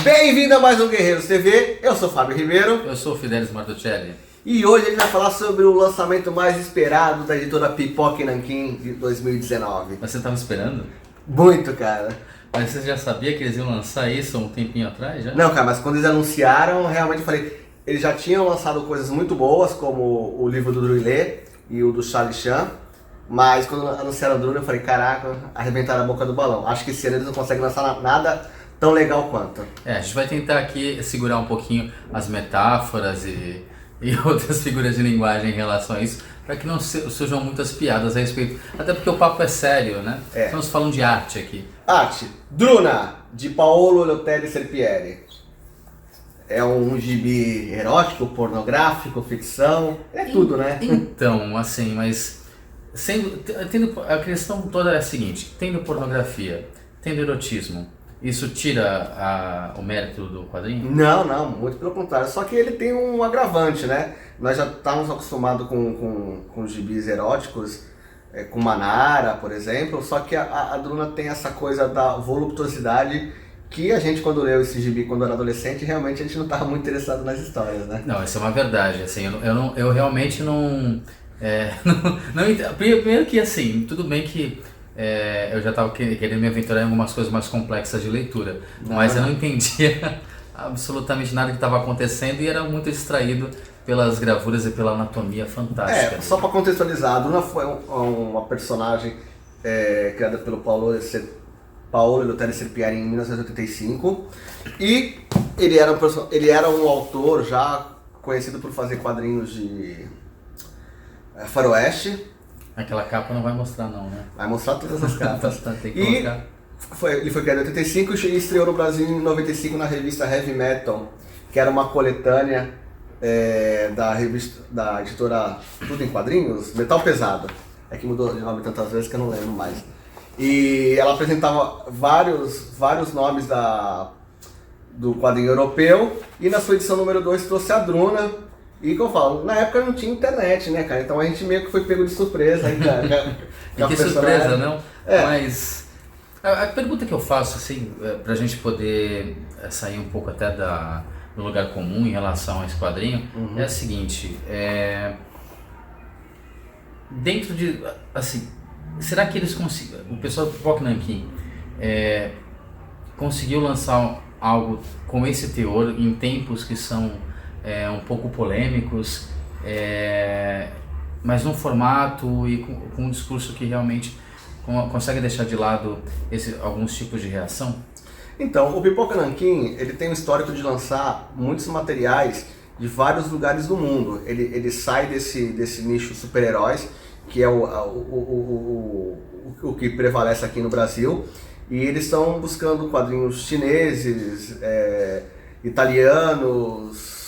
Bem-vindo a mais um Guerreiros TV, eu sou Fábio Ribeiro. Eu sou o Fidelis Martuccelli. E hoje a gente vai falar sobre o lançamento mais esperado da editora Pipoca e Nanquim de 2019. Mas você estava esperando? Muito, cara. Mas você já sabia que eles iam lançar isso um tempinho atrás, já? Não, cara, mas quando eles anunciaram, realmente eu falei, eles já tinham lançado coisas muito boas, como o livro do Druillet e o do Charlie Chan, mas quando anunciaram o Druna eu falei, caraca, arrebentaram a boca do balão. Acho que esse ano eles não conseguem lançar nada tão legal quanto. A gente vai tentar aqui segurar um pouquinho as metáforas e outras figuras de linguagem em relação a isso, para que não surjam muitas piadas a respeito. Até porque o papo é sério, né? Estamos falando de arte aqui. Arte. Druna, de Paolo Eleutério Serpieri. É um gibi erótico, pornográfico, ficção, é tudo, né? Então, assim, mas a questão toda é a seguinte: tendo pornografia, tendo erotismo, isso tira o mérito do quadrinho? Não, muito pelo contrário. Só que ele tem um agravante, né? Nós já estávamos acostumados com gibis eróticos, com Manara, por exemplo, só que a Druna tem essa coisa da voluptuosidade que a gente, quando leu esse gibi quando era adolescente, realmente a gente não estava muito interessado nas histórias, né? Não, isso é uma verdade, assim, eu realmente não primeiro que, assim, tudo bem que eu já estava querendo me aventurar em algumas coisas mais complexas de leitura, mas eu não entendia absolutamente nada que estava acontecendo e era muito distraído pelas gravuras e pela anatomia fantástica. Só para contextualizar, a Druna foi uma personagem criada pelo Paolo Eleutério Serpieri em 1985 e ele era um autor já conhecido por fazer quadrinhos de faroeste. Aquela capa não vai mostrar não, né? Vai mostrar todas as capas. Tem que colocar. Ele foi criado em 85 e estreou no Brasil em 95 na revista Heavy Metal, que era uma coletânea da editora Tudo em Quadrinhos, Metal Pesado. É que mudou de nome tantas vezes que eu não lembro mais. E ela apresentava vários nomes do quadrinho europeu, e na sua edição número 2 trouxe a Druna. E como eu falo, na época não tinha internet, né, cara? Então a gente meio que foi pego de surpresa aí, cara. Que surpresa, não? Mas a pergunta que eu faço, assim, pra gente poder sair um pouco até do lugar comum em relação a esse quadrinho, é a seguinte: dentro de, assim, será que eles conseguiram, o pessoal do Pipoca e Nanquim conseguiu lançar algo com esse teor em tempos que são um pouco polêmicos, mas num formato e com um discurso que realmente consegue deixar de lado alguns tipos de reação? Então, o Pipoca e Nanquim, ele tem um histórico de lançar muitos materiais de vários lugares do mundo. Ele sai desse nicho super-heróis, que é o que prevalece aqui no Brasil, e eles estão buscando quadrinhos chineses, italianos,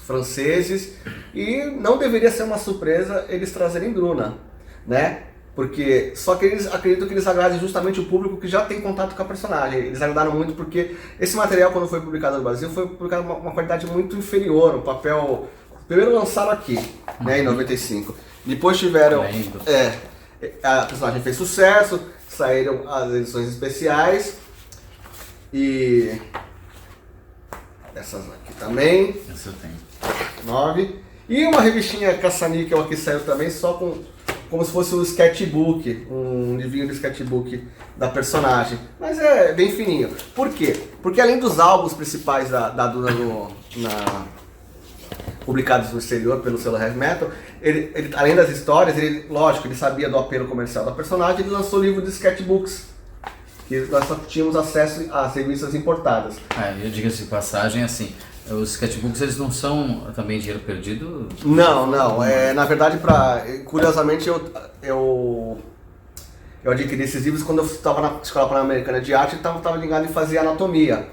franceses, e não deveria ser uma surpresa eles trazerem Druna, né? Porque só que eles acreditam que eles agradem justamente o público que já tem contato com a personagem. Eles agradaram muito porque esse material, quando foi publicado no Brasil, foi publicado uma qualidade muito inferior, um papel. Primeiro lançaram aqui, né, em 95. Depois tiveram. A personagem fez sucesso, saíram as edições especiais e essas aqui também. Essa eu tenho. 9. E uma revistinha caça-níquel aqui saiu também, só como se fosse um sketchbook, um livrinho de sketchbook da personagem. Mas é bem fininho. Por quê? Porque além dos álbuns principais da Druna publicados no exterior pelo selo Heavy Metal, ele, além das histórias, lógico, ele sabia do apelo comercial da personagem, ele lançou o livro de sketchbooks, que nós só tínhamos acesso às revistas importadas. Eu digo assim, passagem, assim, os sketchbooks, eles não são também dinheiro perdido? Não. Na verdade, curiosamente, eu adquiri esses livros quando eu estava na Escola Pan-Americana de Arte e estava ligado em fazer anatomia.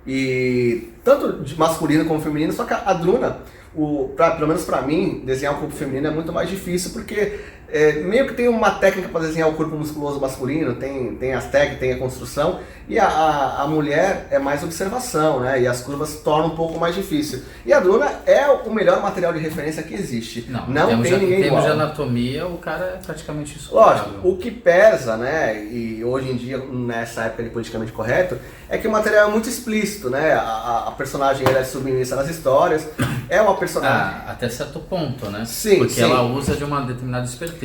E tanto de masculino como feminino, só que a Druna, Pelo menos pra mim, desenhar o corpo feminino é muito mais difícil, porque meio que tem uma técnica para desenhar o corpo musculoso masculino, tem as técnicas, tem a construção, e a mulher é mais observação, né? E as curvas tornam um pouco mais difícil. E a Druna é o melhor material de referência que existe. Não tem ninguém igual. Em termos de anatomia, o cara é praticamente isso. Lógico, o que pesa, né, e hoje em dia, nessa época de politicamente correto, é que o material é muito explícito, né? A personagem ela é submissa nas histórias, é uma personagem... até certo ponto, né? Sim, porque ela usa de uma determinada esperteza.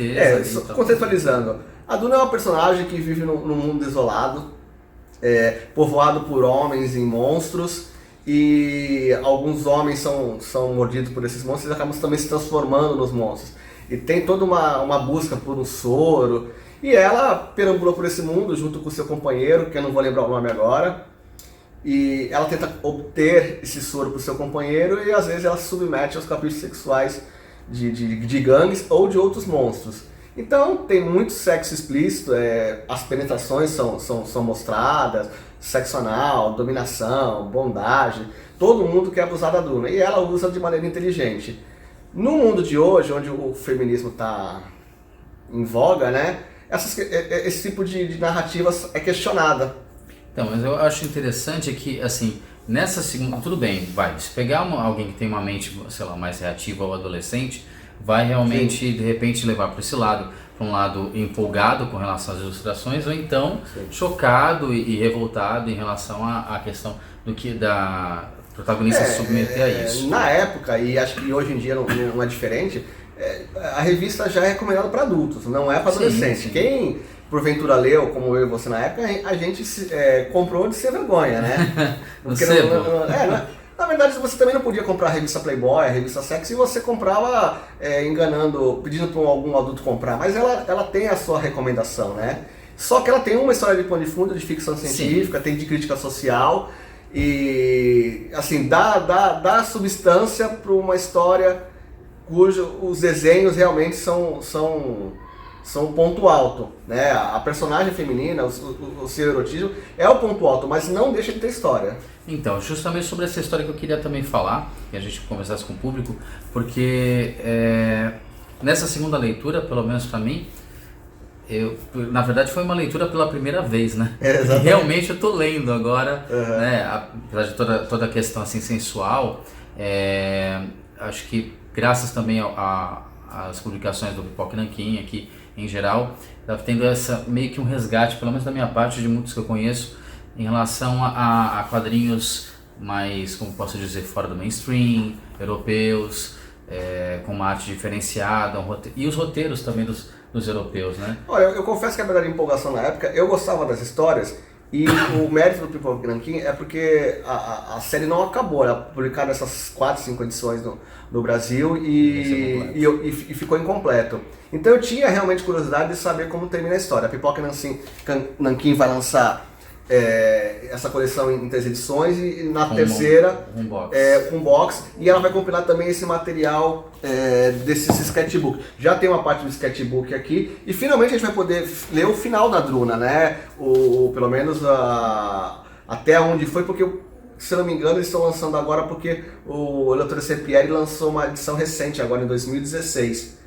Contextualizando, a Duna é uma personagem que vive num mundo desolado, povoado por homens e monstros, e alguns homens são mordidos por esses monstros e acabam também se transformando nos monstros. E tem toda uma busca por um soro, e ela perambula por esse mundo junto com seu companheiro, que eu não vou lembrar o nome agora, e ela tenta obter esse soro para o seu companheiro, e às vezes ela se submete aos caprichos sexuais de gangues ou de outros monstros. Então tem muito sexo explícito, as penetrações são mostradas, sexo anal, dominação, bondagem, todo mundo quer abusar da Duna, e ela usa de maneira inteligente. No mundo de hoje, onde o feminismo está em voga, né, esse tipo de narrativas é questionada. Então, mas eu acho interessante que, assim, nessa segunda... Tudo bem, se pegar alguém que tem uma mente, sei lá, mais reativa ou adolescente, vai realmente, Sim. de repente, levar para esse lado, para um lado empolgado com relação às ilustrações, ou então Sim. chocado e revoltado em relação à questão da protagonista se submeter a isso. Na época, e acho que hoje em dia não é diferente, a revista já é recomendada para adultos, não é para adolescentes. Sim. Quem porventura leu, como eu e você na época, a gente comprou de ser vergonha, né? Porque na verdade, você também não podia comprar a revista Playboy, a revista Sex, e você comprava enganando, pedindo para algum adulto comprar. Mas ela tem a sua recomendação, né? Só que ela tem uma história de pano de fundo, de ficção científica, Sim. tem de crítica social, e assim, dá substância para uma história cujos os desenhos realmente são um ponto alto, né? A personagem feminina, o seu erotismo é o ponto alto, mas não deixa de ter história. Então, justamente sobre essa história que eu queria também falar, que a gente conversasse com o público, porque nessa segunda leitura, pelo menos para mim, na verdade foi uma leitura pela primeira vez, né? E realmente eu tô lendo agora, né? Apesar de toda a questão assim sensual, acho que graças também às publicações do Pipoca Nanquim aqui em geral, tá tendo meio que um resgate, pelo menos da minha parte, de muitos que eu conheço, em relação a quadrinhos mais, como posso dizer, fora do mainstream, europeus, com uma arte diferenciada, e os roteiros também dos europeus, né? Olha, eu confesso que a verdade empolgação na época, eu gostava das histórias, e o mérito do Pipoca Nanquim é porque a série não acabou, ela publicaram essas 4, 5 edições no Brasil e ficou incompleto. Então eu tinha realmente curiosidade de saber como termina a história. A Pipoca Nanquim vai lançar essa coleção em 3 edições e na terceira um box, e ela vai compilar também esse material desses sketchbook. Já tem uma parte do sketchbook aqui e finalmente a gente vai poder ler o final da Druna, né? Pelo menos até onde foi, porque se eu não me engano eles estão lançando agora porque o Lettore Serpieri lançou uma edição recente agora em 2016.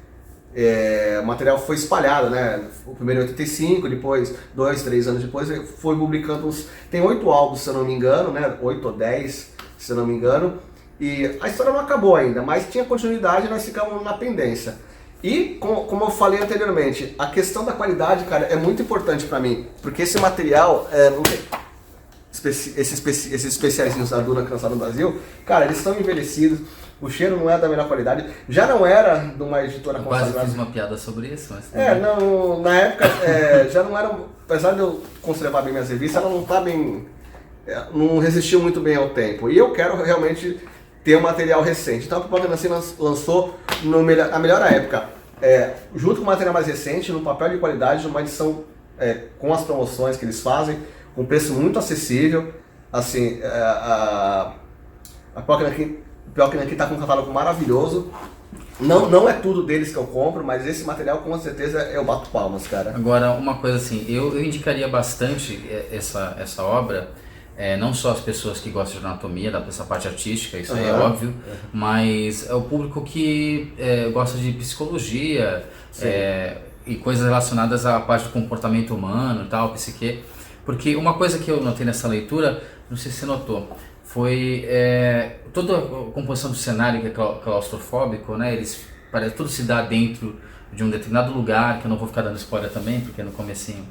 O material foi espalhado, né? O primeiro em 85, depois 2, 3 anos depois foi publicando tem 8 álbuns, se eu não me engano, né? 8 ou 10, se eu não me engano. E a história não acabou ainda, mas tinha continuidade e nós ficamos na pendência. E, como eu falei anteriormente, a questão da qualidade, cara, é muito importante pra mim, porque esse material, esses especiaizinhos da Duna lançados no Brasil, cara, eles estão envelhecidos. O cheiro não é da melhor qualidade, já não era de uma editora consagrada. Eu quase fiz uma piada sobre isso, mas... na época já não era, apesar de eu conservar bem minhas revistas, ela não tá bem, não resistiu muito bem ao tempo. E eu quero realmente ter um material recente. Então a Pipoca Nanquim lançou a melhor época, junto com o material mais recente, no papel de qualidade, numa edição com as promoções que eles fazem, com preço muito acessível. Assim, a Pipoca Nanquim está com um catálogo maravilhoso. Não é tudo deles que eu compro, mas esse material com certeza eu bato palmas, cara. Agora, uma coisa assim, eu indicaria bastante essa obra não só as pessoas que gostam de anatomia, dessa parte artística, isso aí é óbvio, mas é o público que gosta de psicologia e coisas relacionadas à parte do comportamento humano e tal, psique. Porque uma coisa que eu notei nessa leitura, não sei se você notou, foi toda a composição do cenário que é claustrofóbico, né? Tudo se dá dentro de um determinado lugar, que eu não vou ficar dando spoiler também, porque no comecinho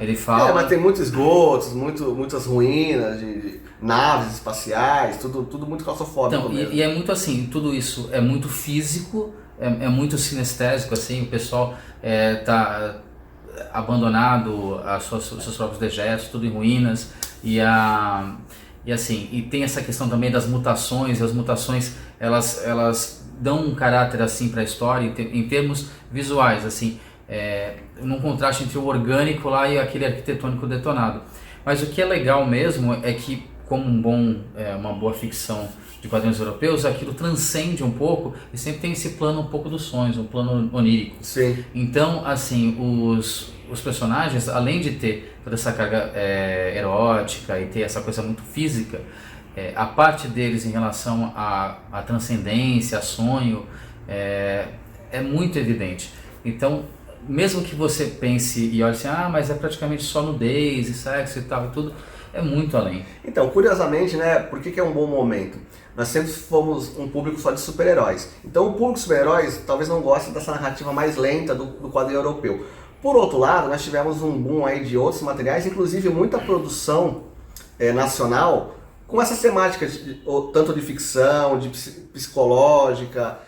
ele fala... mas tem muitos esgotos, muitas ruínas, de naves espaciais, tudo muito claustrofóbico mesmo. E é muito assim, tudo isso é muito físico, é muito sinestésico, assim, o pessoal tá abandonado aos seus próprios dejetos, tudo em ruínas, e assim, e tem essa questão também das mutações, e as mutações, elas dão um caráter assim para a história em termos visuais, assim, num contraste entre o orgânico lá e aquele arquitetônico detonado. Mas o que é legal mesmo é que, como uma boa ficção de quadrinhos europeus, aquilo transcende um pouco e sempre tem esse plano um pouco dos sonhos, um plano onírico. Sim. Então, assim, os personagens, além de ter toda essa carga erótica e ter essa coisa muito física, a parte deles em relação à transcendência, a sonho, é muito evidente. Então, mesmo que você pense e olhe assim, mas é praticamente só nudez e sexo e tal e tudo, é muito além. Então, curiosamente, né, por que é um bom momento? Nós sempre fomos um público só de super-heróis. Então, o público de super-heróis talvez não goste dessa narrativa mais lenta do quadrinho europeu. Por outro lado, nós tivemos um boom aí de outros materiais, inclusive muita produção nacional, com essas temáticas, tanto de ficção, de psicológica,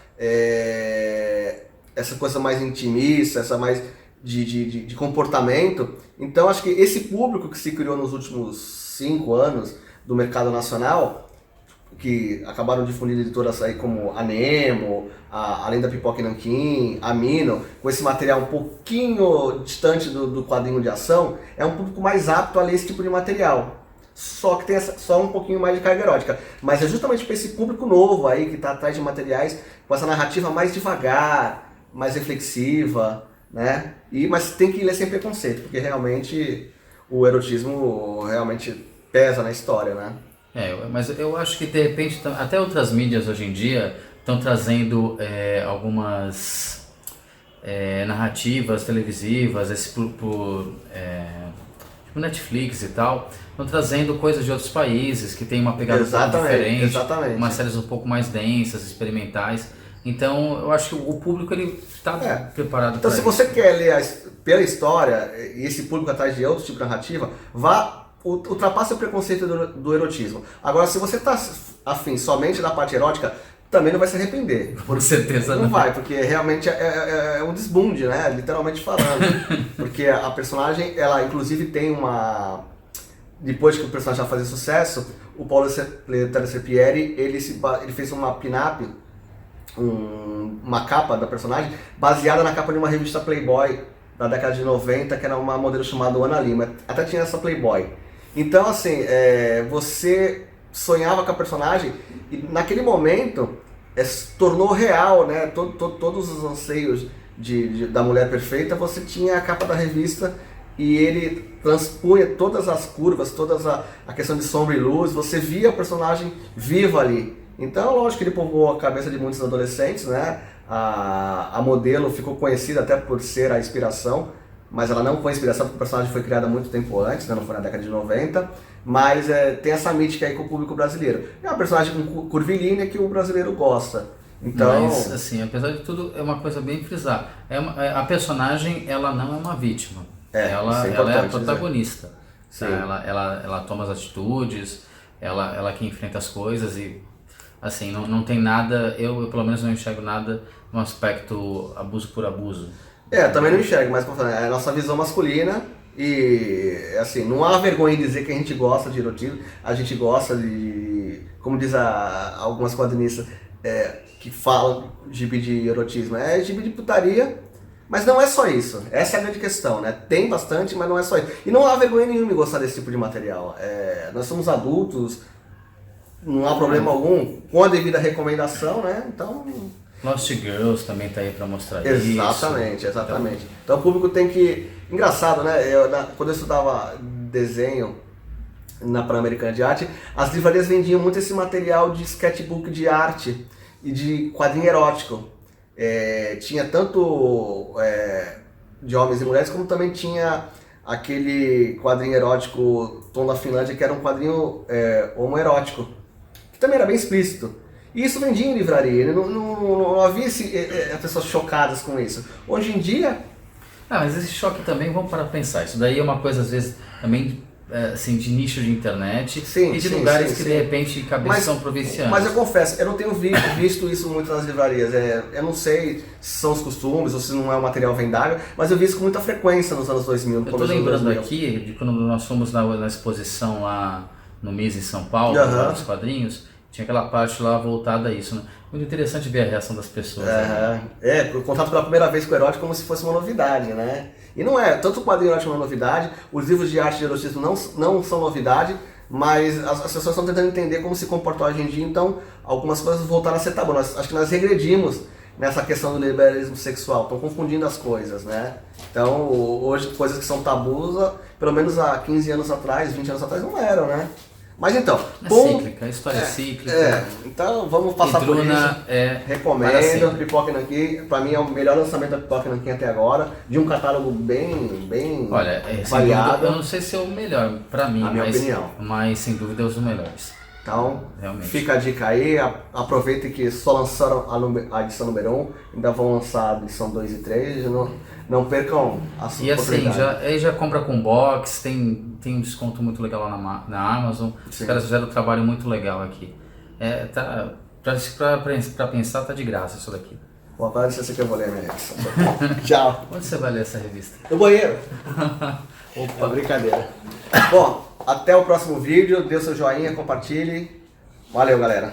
essa coisa mais intimista, essa mais de comportamento. Então acho que esse público que se criou nos últimos 5 anos do mercado nacional, que acabaram difundindo editoras aí como a Nemo, Além da Pipoca e Nanquim, a Mino, com esse material um pouquinho distante do quadrinho de ação, é um público mais apto a ler esse tipo de material. Só que tem só um pouquinho mais de carga erótica. Mas é justamente para esse público novo aí, que está atrás de materiais com essa narrativa mais devagar, mais reflexiva, né? Mas tem que ler sem preconceito, porque realmente o erotismo realmente pesa na história, né? Mas eu acho que de repente até outras mídias hoje em dia estão trazendo algumas narrativas televisivas, tipo Netflix e tal, estão trazendo coisas de outros países que tem uma pegada um pouco diferente, umas séries um pouco mais densas, experimentais. Então eu acho que o público ele está preparado então, para isso. Então se você quer ler pela história e esse público atrás de outro tipo de narrativa, ultrapasse o preconceito do erotismo. Agora, se você está afim somente da parte erótica, também não vai se arrepender. Com certeza não vai, porque realmente é um desbunde, né? Literalmente falando. Porque a personagem, ela inclusive tem uma... Depois que o personagem já fazia sucesso, o Paulo Serpieri, ele fez uma pin-up, uma capa da personagem, baseada na capa de uma revista Playboy da década de 90, que era uma modelo chamada Ana Lima. Até tinha essa Playboy. Então, assim, você sonhava com a personagem e naquele momento tornou real, né? Todos os anseios da mulher perfeita. Você tinha a capa da revista e ele transpunha todas as curvas, toda a questão de sombra e luz. Você via a personagem viva ali. Então, lógico que ele povoou a cabeça de muitos adolescentes, né? A modelo ficou conhecida até por ser a inspiração, mas ela não foi inspiração porque o personagem foi criado há muito tempo antes, né? Não foi na década de 90, mas tem essa mítica aí com o público brasileiro. É uma personagem com curvilínea que o brasileiro gosta. Então... Mas, assim, apesar de tudo, é uma coisa bem frisar. A personagem, ela não é uma vítima. Ela é a protagonista. Ela toma as atitudes, ela que enfrenta as coisas e... Assim, não tem nada, eu pelo menos não enxergo nada no aspecto abuso por abuso. Também não enxergo, mas é a nossa visão masculina e, assim, não há vergonha em dizer que a gente gosta de erotismo, a gente gosta de, como diz algumas quadrinistas que falam gibi de erotismo, gibi de putaria, mas não é só isso, essa é a grande questão, né? Tem bastante, mas não é só isso. E não há vergonha nenhuma em gostar desse tipo de material. Nós somos adultos, não há problema algum, com a devida recomendação, né? Então... Lost Girls também tá aí para mostrar exatamente, isso. Exatamente. Então o público tem que... Engraçado, né? Quando eu estudava desenho na Pan-Americana de Arte, as livrarias vendiam muito esse material de sketchbook de arte e de quadrinho erótico. Tinha tanto de homens e mulheres, como também tinha aquele quadrinho erótico Tom da Finlândia, que era um quadrinho homoerótico, que também era bem explícito. E isso vendia em livraria, não havia as pessoas chocadas com isso. Hoje em dia... mas esse choque também, vamos para pensar, isso daí é uma coisa às vezes também assim, de nicho de internet e de lugares que de repente são provincianos. Mas eu confesso, eu não tenho visto isso muito nas livrarias. Eu não sei se são os costumes ou se não é um material vendável, mas eu vi isso com muita frequência nos anos 2000. Eu estou lembrando aqui de quando nós fomos na exposição lá no MIS em São Paulo, dos quadrinhos, tinha aquela parte lá voltada a isso, né? Muito interessante ver a reação das pessoas. O contato pela primeira vez com o erótico como se fosse uma novidade, né? E não é, tanto o quadrinho erótico é uma novidade, os livros de arte de erotismo não são novidade, mas as pessoas estão tentando entender como se comportar hoje em dia, então algumas coisas voltaram a ser tabu. Acho que nós regredimos nessa questão do liberalismo sexual, estão confundindo as coisas, né? Então, hoje, coisas que são tabus, pelo menos há 15 anos atrás, 20 anos atrás, não eram, né? Mas então... cíclica, a história é cíclica. Então vamos passar por isso. Recomendo, Pipoca Nanquim, pra mim é o melhor lançamento da Pipoca Nanquim até agora, de um catálogo bem variado. Dúvida, eu não sei se é o melhor pra mim, minha opinião. Mas sem dúvida é os melhores. Então, realmente. Fica a dica aí, aproveitem que só lançaram a edição número 1, ainda vão lançar a edição 2 e 3, não percam a sua oportunidade. E assim, já compra com box, tem um desconto muito legal lá na Amazon, os caras fizeram um trabalho muito legal aqui. Pra pensar, tá de graça isso daqui. Boa tarde, essa que eu vou ler a minha revista. Tchau. Onde você vai ler essa revista? No banheiro. Opa. Brincadeira. Bom, até o próximo vídeo, dê o seu joinha, compartilhe. Valeu, galera.